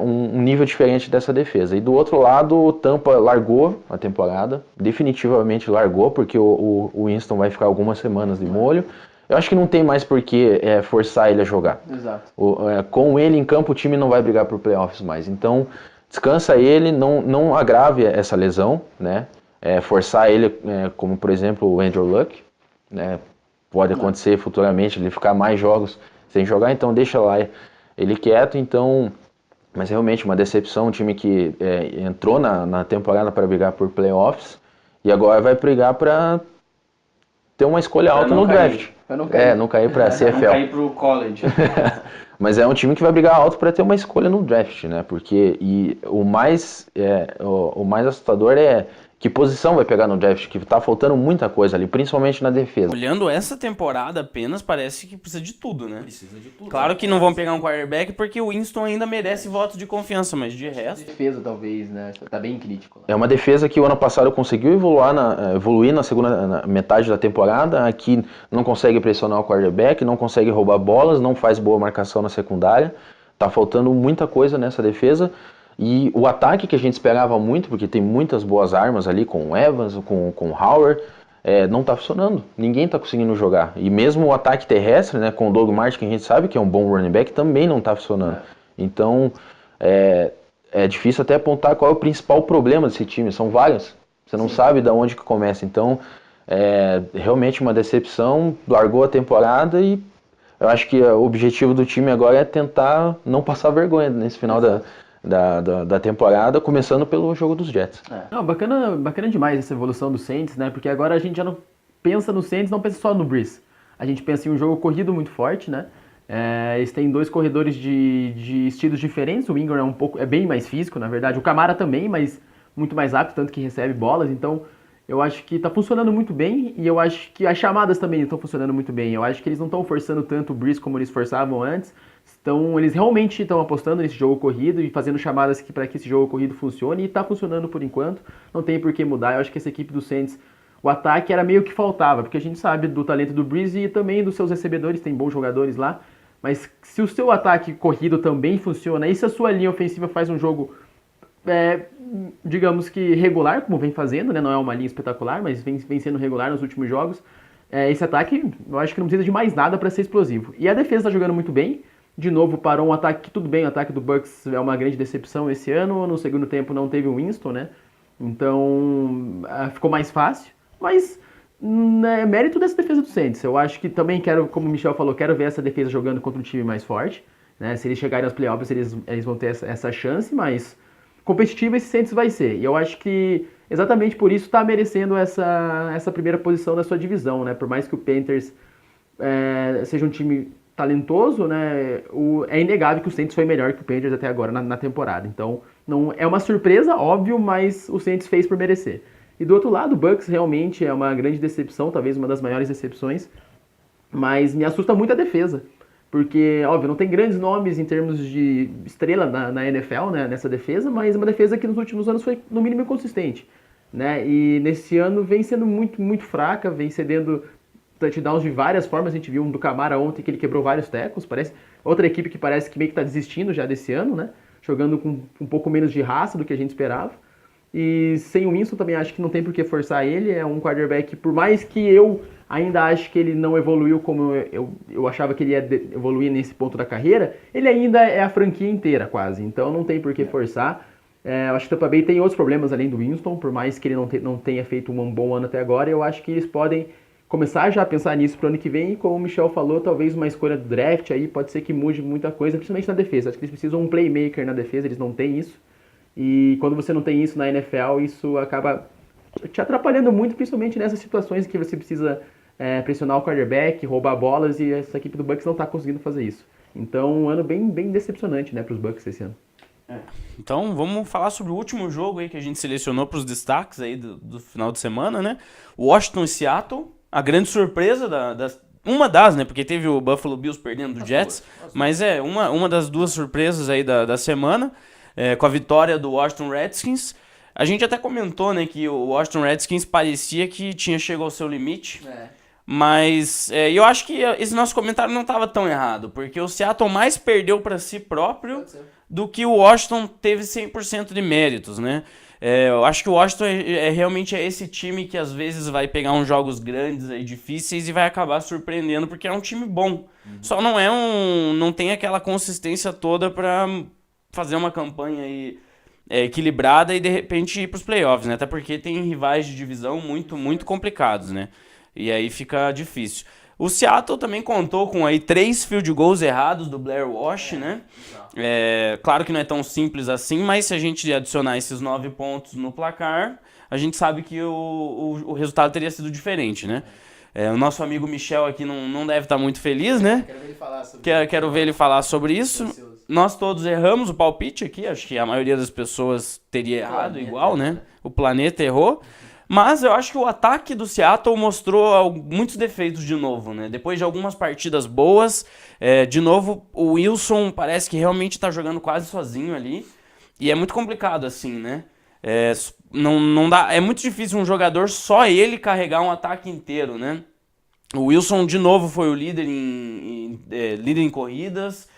Speaker 3: um nível diferente dessa defesa. E do outro lado, o Tampa largou a temporada, definitivamente largou, porque o Winston vai ficar algumas semanas de molho. Eu acho que não tem mais por que forçar ele a jogar.
Speaker 2: Exato.
Speaker 3: Com ele em campo, o time não vai brigar por playoffs mais. Então, descansa ele, não agrave essa lesão, né? Forçar ele, como por exemplo o Andrew Luck, né? Pode acontecer futuramente ele ficar mais jogos sem jogar, então deixa lá ele quieto. Então, mas realmente uma decepção, um time que entrou na temporada para brigar por playoffs e agora vai brigar para ter uma escolha alta no draft.
Speaker 2: Eu não caí.
Speaker 3: Não cair pra CFL.
Speaker 1: Não cair pro college.
Speaker 3: Mas é um time que vai brigar alto para ter uma escolha no draft, né? Porque o mais assustador é que posição vai pegar no draft, que tá faltando muita coisa ali, principalmente na defesa.
Speaker 1: Olhando essa temporada apenas, parece que precisa de tudo, né?
Speaker 2: Precisa de tudo.
Speaker 1: Claro que não vão pegar um quarterback porque o Winston ainda merece voto de confiança, mas de resto...
Speaker 2: Defesa, talvez, né? Tá bem crítico.
Speaker 3: É uma defesa que o ano passado conseguiu evoluir na segunda metade da temporada. Aqui não consegue pressionar o quarterback, não consegue roubar bolas, não faz boa marcação na secundária. Tá faltando muita coisa nessa defesa. E o ataque que a gente esperava muito, porque tem muitas boas armas ali com o Evans, com o Howard, não tá funcionando. Ninguém tá conseguindo jogar. E mesmo o ataque terrestre, né, com o Doug Martin, que a gente sabe que é um bom running back, também não tá funcionando. Então, é difícil até apontar qual é o principal problema desse time. São vários. Você não sabe de onde que começa. Então, realmente uma decepção. Largou a temporada e eu acho que o objetivo do time agora é tentar não passar vergonha nesse final da temporada, começando pelo jogo dos Jets.
Speaker 2: Não, bacana demais essa evolução do Saints, né? Porque agora a gente já não pensa no Saints, não pensa só no Breeze. A gente pensa em um jogo corrido muito forte, né? Eles têm dois corredores de estilos diferentes. O Ingram é bem mais físico, na verdade. O Kamara também, mas muito mais rápido, tanto que recebe bolas. Então, eu acho que tá funcionando muito bem. E eu acho que as chamadas também estão funcionando muito bem. Eu acho que eles não estão forçando tanto o Breeze como eles forçavam antes. Então, eles realmente estão apostando nesse jogo corrido e fazendo chamadas para que esse jogo corrido funcione. E tá funcionando por enquanto. Não tem por que mudar. Eu acho que essa equipe do Saints, o ataque era meio que faltava. Porque a gente sabe do talento do Breeze e também dos seus recebedores. Tem bons jogadores lá. Mas se o seu ataque corrido também funciona, e se a sua linha ofensiva faz um jogo, digamos que regular, como vem fazendo, né? Não é uma linha espetacular, mas vem sendo regular nos últimos jogos, esse ataque, eu acho que não precisa de mais nada para ser explosivo. E a defesa está jogando muito bem. De novo, parou um ataque que, tudo bem, o ataque do Bucs é uma grande decepção esse ano. No segundo tempo não teve o Winston, né? Então, ficou mais fácil. Mas mérito dessa defesa do Saints. Eu acho que também quero, como o Michel falou, quero ver essa defesa jogando contra um time mais forte, né? Se eles chegarem aos playoffs, eles vão ter essa chance, mas competitivo esse Saints vai ser. E eu acho que exatamente por isso está merecendo essa primeira posição da sua divisão, né? Por mais que o Panthers seja um time talentoso, né? É inegável que o Saints foi melhor que o Panthers até agora na temporada. Então, não é uma surpresa, óbvio, mas o Saints fez por merecer. E do outro lado, o Bucs realmente é uma grande decepção, talvez uma das maiores decepções, mas me assusta muito a defesa, porque, óbvio, não tem grandes nomes em termos de estrela na NFL, né, nessa defesa, mas é uma defesa que nos últimos anos foi, no mínimo, inconsistente, né, e nesse ano vem sendo muito, muito fraca, vem cedendo touchdowns de várias formas. A gente viu um do Kamara ontem que ele quebrou vários tackles, parece outra equipe que parece que meio que está desistindo já desse ano, né, jogando com um pouco menos de raça do que a gente esperava. E sem o Winston também acho que não tem por que forçar ele. É um quarterback, por mais que eu ainda acho que ele não evoluiu como eu achava que ele ia evoluir nesse ponto da carreira, ele ainda é a franquia inteira quase, então não tem por que forçar. Eu acho que o Tampa Bay tem outros problemas além do Winston, por mais que ele não tenha feito um bom ano até agora. Eu acho que eles podem começar já a pensar nisso pro ano que vem, e como o Michel falou, talvez uma escolha do draft aí pode ser que mude muita coisa, principalmente na defesa. Acho que eles precisam de um playmaker na defesa, eles não têm isso. E quando você não tem isso na NFL, isso acaba te atrapalhando muito, principalmente nessas situações que você precisa pressionar o quarterback, roubar bolas, e essa equipe do Bucs não está conseguindo fazer isso. Então, um ano bem, bem decepcionante, né, para os Bucs esse ano.
Speaker 1: Então, vamos falar sobre o último jogo aí que a gente selecionou para os destaques aí do final de semana, né? Washington e Seattle, a grande surpresa uma das, né? Porque teve o Buffalo Bills perdendo do Jets, mas uma das duas surpresas aí da semana. Com a vitória do Washington Redskins. A gente até comentou, né, que o Washington Redskins parecia que tinha chegado ao seu limite, mas eu acho que esse nosso comentário não estava tão errado, porque o Seattle mais perdeu para si próprio do que o Washington teve 100% de méritos, né? Eu acho que o Washington realmente é esse time que às vezes vai pegar uns jogos grandes aí, difíceis, e vai acabar surpreendendo, porque é um time bom. Só não tem aquela consistência toda para fazer uma campanha aí, equilibrada e de repente ir para os playoffs, né? Até porque tem rivais de divisão muito, muito complicados, né? E aí fica difícil. O Seattle também contou com aí 3 field goals errados do Blair Walsh, né? Claro que não é tão simples assim, mas se a gente adicionar esses 9 pontos no placar, a gente sabe que o resultado teria sido diferente, né? O nosso amigo Michel aqui não deve estar muito feliz, né?
Speaker 4: Quero ver ele falar sobre
Speaker 1: Quero ver ele falar sobre isso.
Speaker 4: Ansioso.
Speaker 1: Nós todos erramos o palpite aqui, acho que a maioria das pessoas teria errado igual, né? O planeta errou. Mas eu acho que o ataque do Seattle mostrou muitos defeitos de novo, né? Depois de algumas partidas boas, de novo, o Wilson parece que realmente tá jogando quase sozinho ali. E é muito complicado assim, né? Não dá, é muito difícil um jogador só ele carregar um ataque inteiro, né? O Wilson de novo foi o líder em corridas,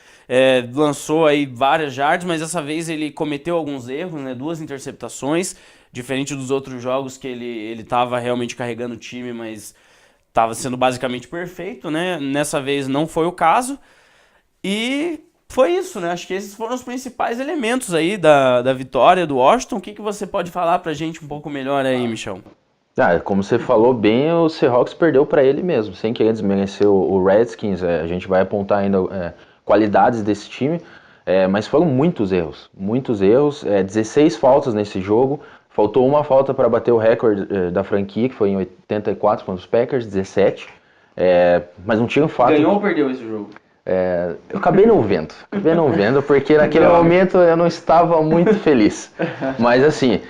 Speaker 1: lançou aí várias jardas, mas dessa vez ele cometeu alguns erros, né? 2 interceptações, diferente dos outros jogos que ele estava realmente carregando o time, mas estava sendo basicamente perfeito, né? Nessa vez não foi o caso e foi isso, né? Acho que esses foram os principais elementos aí da vitória do Washington. O que você pode falar pra gente um pouco melhor aí, Michel?
Speaker 3: Como você falou bem, o Seahawks perdeu para ele mesmo, sem querer desmerecer o Redskins. A gente vai apontar ainda qualidades desse time, mas foram muitos erros, 16 faltas nesse jogo. Faltou uma falta para bater o recorde da franquia, que foi em 84 contra os Packers, 17, mas não tinha um fato.
Speaker 1: Ganhou ou perdeu esse jogo?
Speaker 3: Eu acabei não vendo, porque naquele momento eu não estava muito feliz. Mas assim,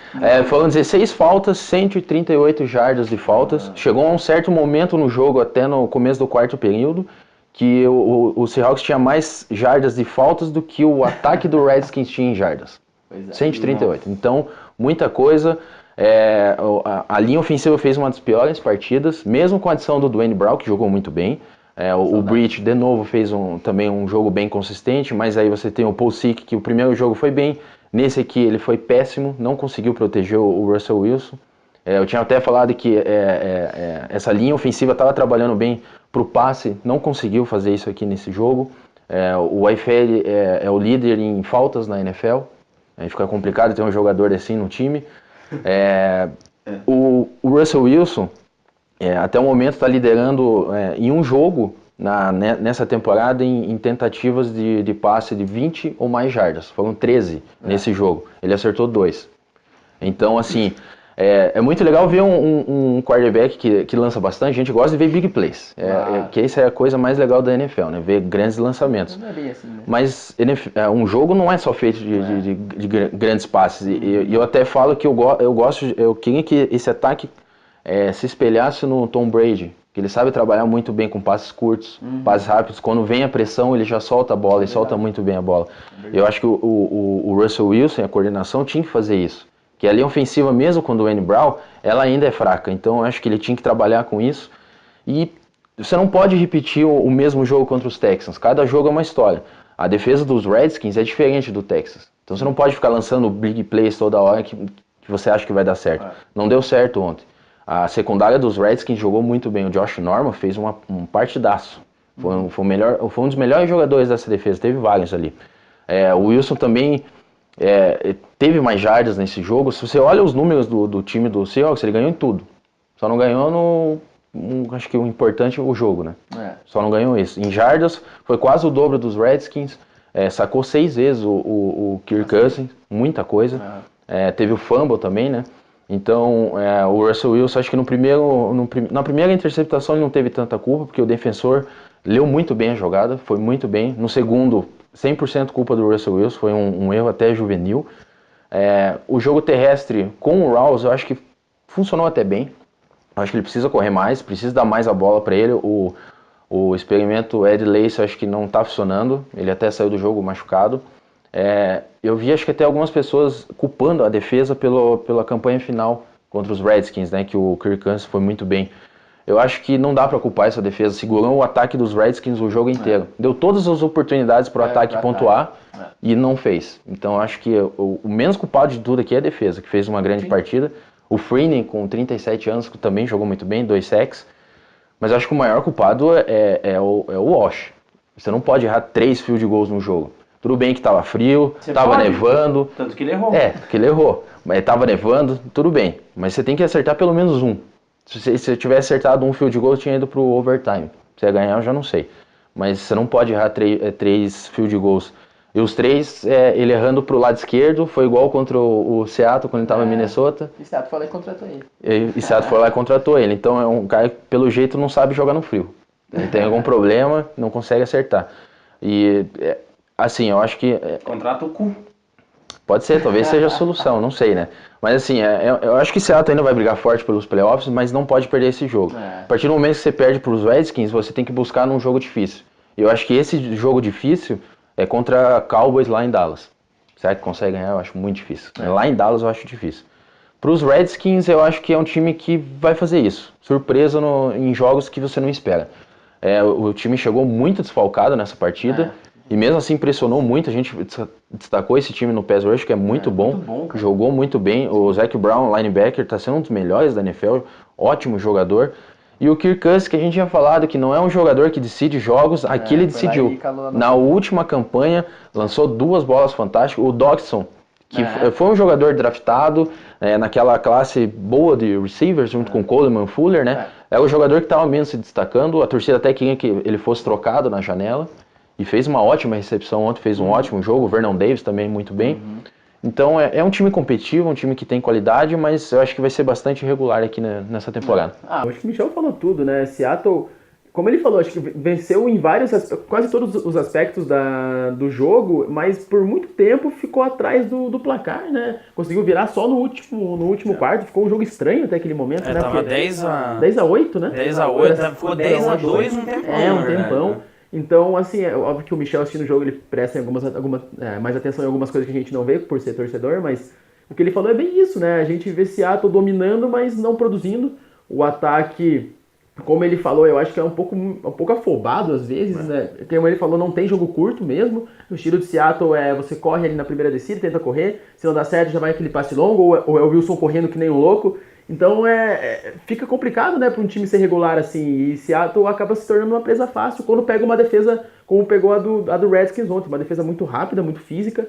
Speaker 3: foram 16 faltas, 138 jardas de faltas. Chegou a um certo momento no jogo, até no começo do quarto período, que o Seahawks tinha mais jardas de faltas do que o ataque do Redskins tinha em jardas. 138. Então, muita coisa. A linha ofensiva fez uma das piores partidas, mesmo com a adição do Dwayne Brown, que jogou muito bem. O Breach, de novo, fez também um jogo bem consistente, mas aí você tem o Paul Sick, que o primeiro jogo foi bem, nesse aqui ele foi péssimo, não conseguiu proteger o Russell Wilson. Eu tinha até falado que essa linha ofensiva estava trabalhando bem para o passe, não conseguiu fazer isso aqui nesse jogo. O IFL é o líder em faltas na NFL, aí fica complicado ter um jogador assim no time. O Russell Wilson... até o momento está liderando em um jogo nessa temporada em tentativas de passe de 20 ou mais jardas. Foram 13 nesse jogo. Ele acertou 2. Então, assim, é muito legal ver um quarterback que lança bastante. A gente gosta de ver big plays. Que isso é a coisa mais legal da NFL, né? Ver grandes lançamentos.
Speaker 2: Não é bem assim, né?
Speaker 3: Mas um jogo não é só feito de grandes passes. E eu até falo que eu queria que esse ataque se espelhasse no Tom Brady, que ele sabe trabalhar muito bem com passes curtos, passes rápidos. Quando vem a pressão, ele já solta a bola, e solta muito bem a bola. Eu acho que o Russell Wilson, a coordenação, tinha que fazer isso. Que a linha ofensiva, mesmo com o Dwayne Brown, ela ainda é fraca. Então eu acho que ele tinha que trabalhar com isso. E você não pode repetir o mesmo jogo contra os Texans. Cada jogo é uma história. A defesa dos Redskins é diferente do Texas. Então você não pode ficar lançando big plays toda hora que você acha que vai dar certo. Não deu certo ontem. A secundária dos Redskins jogou muito bem. O Josh Norman fez um partidaço. Foi um dos melhores jogadores dessa defesa. Teve vários ali. O Wilson também teve mais jardas nesse jogo. Se você olha os números do time do Seahawks, ele ganhou em tudo. Só não ganhou acho que o importante é o jogo, né? Só não ganhou isso. Em jardas, foi quase o dobro dos Redskins. Sacou 6 vezes o Kirk Cousins. Muita coisa. Teve o fumble também, né? Então, o Russell Wilson, acho que na primeira interceptação ele não teve tanta culpa, porque o defensor leu muito bem a jogada, foi muito bem. No segundo, 100% culpa do Russell Wilson, foi um erro até juvenil. O jogo terrestre com o Rouse, eu acho que funcionou até bem. Eu acho que ele precisa correr mais, precisa dar mais a bola para ele. O experimento Ed Lace, acho que não está funcionando, ele até saiu do jogo machucado. Eu vi, acho que até algumas pessoas culpando a defesa pela campanha final contra os Redskins, né, que o Kirk Cousins foi muito bem. Eu acho que não dá para culpar essa defesa, segurou o ataque dos Redskins o jogo inteiro. Deu todas as oportunidades para o ataque pontuar e não fez. Então eu acho que o menos culpado de tudo aqui é a defesa, que fez uma grande partida. O Freeney, com 37 anos, também jogou muito bem, 2 sacks. Mas eu acho que o maior culpado é o Wash. Você não pode errar 3 field goals no jogo. Tudo bem que estava frio, estava nevando.
Speaker 1: Tanto que ele errou.
Speaker 3: Que ele errou. Mas estava nevando, tudo bem. Mas você tem que acertar pelo menos um. Se você tivesse acertado um field goal, tinha ido pro overtime. Se ia ganhar, eu já não sei. Mas você não pode errar 3 field goals. E os três, ele errando pro lado esquerdo, foi igual contra o Seattle quando ele estava em Minnesota.
Speaker 2: E Seattle foi lá e contratou ele.
Speaker 3: E Seattle foi lá e contratou ele. Então é um cara que, pelo jeito, não sabe jogar no frio. Ele tem algum problema, não consegue acertar. E, assim, eu acho que...
Speaker 1: Contrata o cu.
Speaker 3: Pode ser, talvez seja a solução, não sei, né? Mas assim, eu acho que Seattle ainda vai brigar forte pelos playoffs, mas não pode perder esse jogo. A partir do momento que você perde para os Redskins, você tem que buscar num jogo difícil. E eu acho que esse jogo difícil é contra Cowboys lá em Dallas. Será que consegue ganhar? Eu acho muito difícil. Lá em Dallas eu acho difícil. Para os Redskins, eu acho que é um time que vai fazer isso. Surpresa em jogos que você não espera. O time chegou muito desfalcado nessa partida. E mesmo assim impressionou muito, a gente destacou esse time no pass rush, que é muito bom, jogou muito bem. O Zach Brown, linebacker, está sendo um dos melhores da NFL, ótimo jogador. E o Kirk Cousins, que a gente tinha falado, que não é um jogador que decide jogos, aqui ele decidiu. Na última campanha, lançou 2 bolas fantásticas. O Dodson, que foi um jogador draftado naquela classe boa de receivers, junto com Coleman Fuller, né? É o jogador que estava menos se destacando, a torcida até queria que ele fosse trocado na janela. E fez uma ótima recepção ontem, fez um ótimo jogo. O Vernon Davis também muito bem. Então é um time competitivo, um time que tem qualidade, mas eu acho que vai ser bastante regular aqui nessa temporada.
Speaker 2: Acho que o Michel falou tudo, né? Seattle, como ele falou, acho que venceu em quase todos os aspectos do jogo, mas por muito tempo ficou atrás do placar, né? Conseguiu virar só no último quarto, ficou um jogo estranho até aquele momento, né?
Speaker 1: Tava
Speaker 2: 10-8, né?
Speaker 1: 10-8, ficou 10-2 um tempão.
Speaker 2: Um tempão. Então, assim, é óbvio que o Michel assistindo o jogo, ele presta mais atenção em algumas coisas que a gente não vê por ser torcedor, mas o que ele falou é bem isso, né? A gente vê Seattle dominando, mas não produzindo. O ataque, como ele falou, eu acho que é um pouco afobado às vezes, né? Como ele falou, não tem jogo curto mesmo. O estilo de Seattle você corre ali na primeira descida, tenta correr, se não dá certo já vai aquele passe longo, ou é o Wilson correndo que nem um louco. Então fica complicado, né, para um time ser regular assim, e Seattle acaba se tornando uma presa fácil quando pega uma defesa como pegou a do Redskins ontem, uma defesa muito rápida, muito física,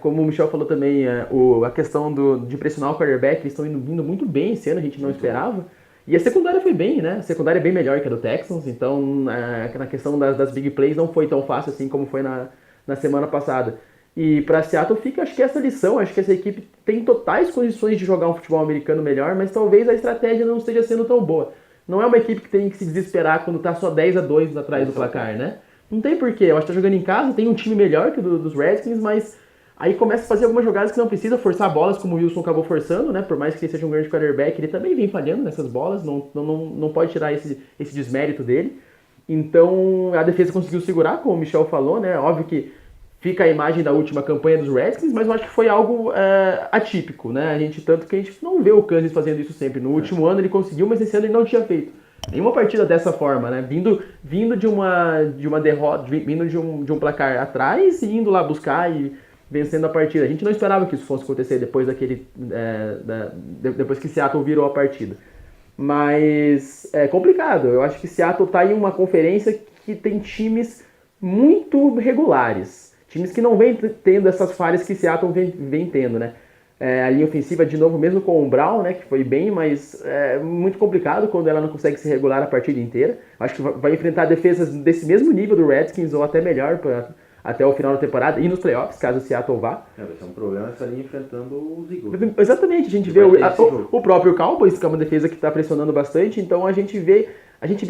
Speaker 2: como o Michel falou também, a questão de pressionar o quarterback, eles estão indo muito bem esse ano, a gente não esperava, e a secundária foi bem, né, a secundária é bem melhor que a do Texans, então na questão das big plays não foi tão fácil assim como foi na semana passada. E para Seattle fica, acho que essa lição, acho que essa equipe tem totais condições de jogar um futebol americano melhor, mas talvez a estratégia não esteja sendo tão boa. Não é uma equipe que tem que se desesperar quando tá só 10-2 atrás do placar, né? Não tem porquê, eu acho que tá jogando em casa, tem um time melhor que o dos Redskins, mas aí começa a fazer algumas jogadas que não precisa forçar bolas, como o Wilson acabou forçando, né? Por mais que ele seja um grande quarterback, ele também vem falhando nessas bolas, não pode tirar esse desmérito dele. Então a defesa conseguiu segurar, como o Michel falou, né? Óbvio que fica a imagem da última campanha dos Redskins, mas eu acho que foi algo atípico, né? Tanto que a gente não vê o Cousins fazendo isso sempre. No último ano ele conseguiu, mas esse ano ele não tinha feito nenhuma partida dessa forma, né? Vindo de uma derrota, vindo de um placar atrás e indo lá buscar e vencendo a partida. A gente não esperava que isso fosse acontecer depois depois que Seattle virou a partida. Mas é complicado. Eu acho que Seattle está em uma conferência que tem times muito regulares. Times que não vêm tendo essas falhas que Seattle vem tendo, né? A linha ofensiva, de novo, mesmo com o Brown, né? Que foi bem, mas é muito complicado quando ela não consegue se regular a partida inteira. Acho que vai enfrentar defesas desse mesmo nível do Redskins, ou até melhor, até o final da temporada, e nos playoffs, caso o Seattle vá.
Speaker 3: Vai ser um problema essa linha enfrentando os Eagles.
Speaker 2: Exatamente, a gente vê o próprio Cowboys, que é uma defesa que está pressionando bastante, então a gente vê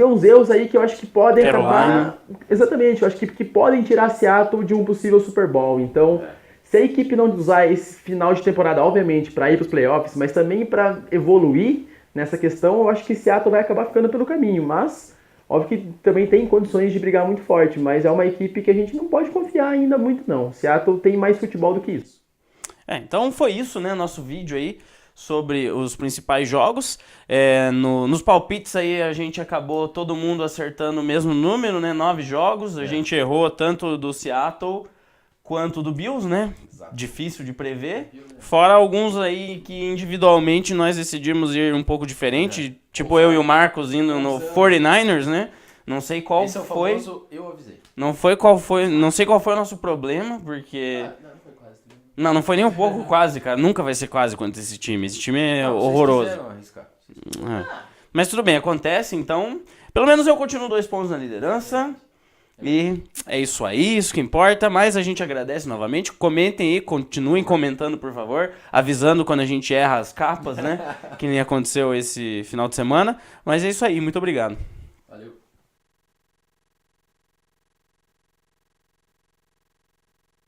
Speaker 2: uns erros aí que eu acho que podem acabar... Exatamente, eu acho que podem tirar Seattle de um possível Super Bowl. Então, se a equipe não usar esse final de temporada, obviamente, para ir para os playoffs, mas também para evoluir nessa questão, eu acho que Seattle vai acabar ficando pelo caminho. Mas, óbvio que também tem condições de brigar muito forte, mas é uma equipe que a gente não pode confiar ainda muito, não. Seattle tem mais futebol do que isso.
Speaker 1: Então foi isso, né, nosso vídeo aí sobre os principais jogos. Nos palpites aí a gente acabou todo mundo acertando o mesmo número, né? 9 jogos. A gente errou tanto do Seattle quanto do Bills, né? Exato. Difícil de prever. Fora alguns aí que individualmente nós decidimos ir um pouco diferente. Tipo eu e o Marcos indo no 49ers, né? Não sei qual
Speaker 4: Esse é o
Speaker 1: foi.
Speaker 4: famoso, eu avisei.
Speaker 1: Não sei qual foi o nosso problema, porque... Não foi nem um pouco quase, cara. Nunca vai ser quase contra esse time. Esse time é horroroso.
Speaker 4: Vocês quiseram arriscar.
Speaker 1: Mas tudo bem, acontece, então... Pelo menos eu continuo 2 pontos na liderança. E é isso aí, isso que importa, mas a gente agradece novamente. Comentem aí, continuem comentando, por favor, avisando quando a gente erra as capas, né? Que nem aconteceu esse final de semana. Mas é isso aí, muito obrigado.